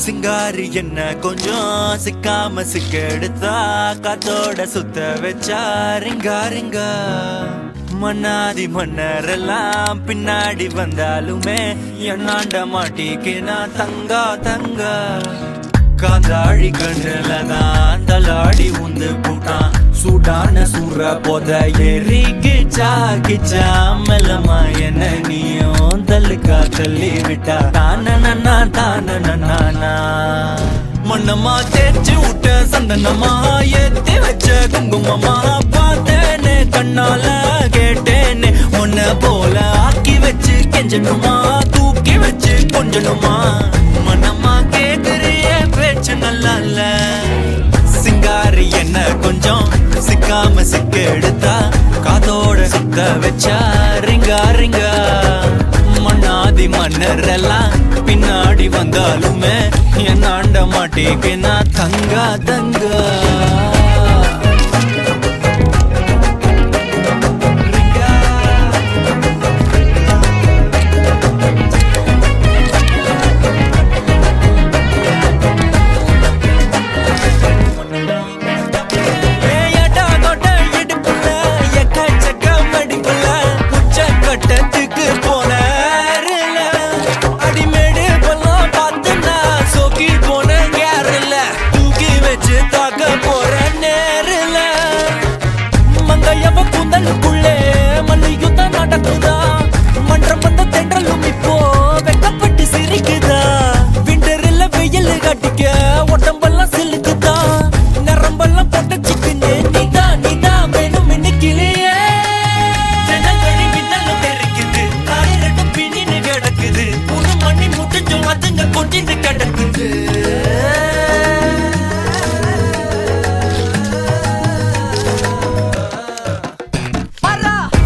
சிங்காரி என்ன கொஞ்சம் சிக்காம சிக்க எடுத்தா காத்தோட சுத்த வச்சா ரிங்கா ரிங்கா மன்னாதி மன்னரெல்லாம் பின்னாடி வந்தாலுமே என்னாண்ட மாட்டிக்கு நான் தங்கா தங்கா காந்தாழி கண்ணுலதான் தலாடி உந்து போட்டான் சூடான சூற போத ஏறி கிச்சா கிச்சா மெல்லமா என்ன நீயும் தள்ளுக்கா தள்ளி விட்டா தானனா தானனா மண்ணம்மா தேய்ச்சி விட்ட சந்தனமா ஏத்தி வச்ச குங்குமமா பார்த்தேன்னு கண்ணால கேட்டேன்னு உன்ன போல ஆக்கி வச்சு கெஞ்சணுமா தூக்கி வச்சு கொஞ்சணுமா மனமா கேக்குறிய பேச்சு நல்லா இல்ல சிங்காரி என்ன கொஞ்சம் சிக்காம சிக்க எடுத்தா காதோட சுத்த வச்சா ரிங்கா ரிங்கா மண்ணாதி மன்னர் எல்லாம் பின்னாடி வந்தாலுமே என் ஆண்ட மாட்டேக்கு நான் தங்கா தங்கா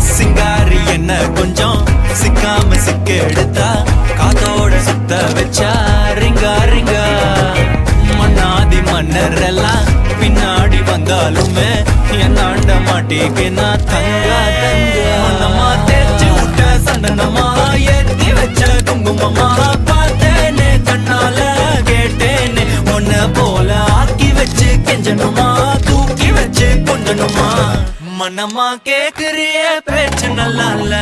சிங்காரி என்ன கொஞ்சம் சிக்காம சிக்க எடுத்தா காதோட சுத்த வச்சா ரிங்கா ரிங்கா மண்ணாதி மன்னர் எல்லாம் பின்னாடி வந்தாலுமே என் ஆண்ட மாட்டேக்கு நான் தங்கா தங்கா மண்ணமா தேய்ச்சி விட்ட சந்தனமா ஏத்தி வச்ச குங்குமமா பார்த்தேன்னு கண்ணால கேட்டேன்னு உன்ன போல ஆக்கி வச்சு கெஞ்சணுமா தூக்கி வச்சு கொஞ்சணுமா மனமா கேக்குறிய பேச்சு நல்லா இல்ல